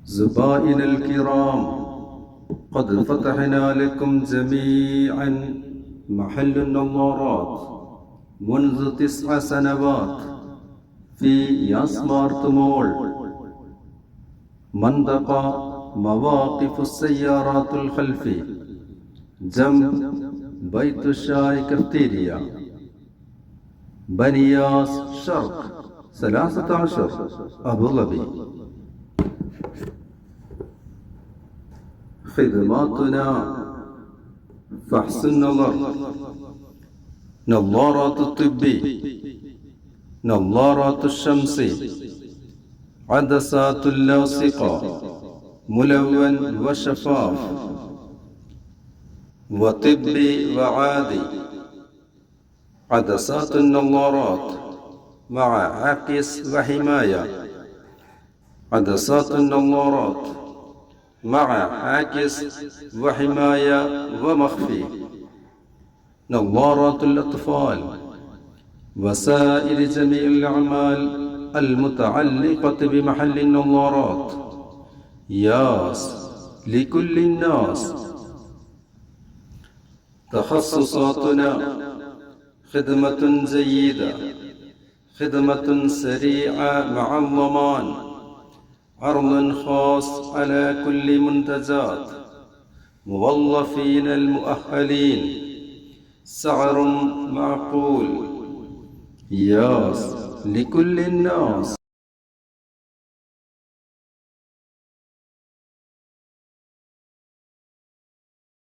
زبائن الكرام، قد فتحنا لكم جميعا محل النظارات منذ 9 سنوات في ياسمارت مول، منطقة مواقف السيارات الخلفي جنب بيت الشاي كافتيريا، بنياس شرق 13 أبو ظبي. خدماتنا فحص النظر، نظارات الطبي، نظارات الشمس، عدسات لاصقة ملون وشفاف، وطبي وعادي، عدسات النظارات مع عاكس وحماية، عدسات النظارات مع عاكس وحماية ومخفي، نظارات الأطفال، وسائر جميع الأعمال المتعلقة بمحل النظارات. ياس لكل الناس. تخصصاتنا: خدمة جيدة، خدمة سريعة مع الضمان، عرض خاص على كل منتجات، موظفين المؤهلين، سعر معقول. ياس لكل الناس.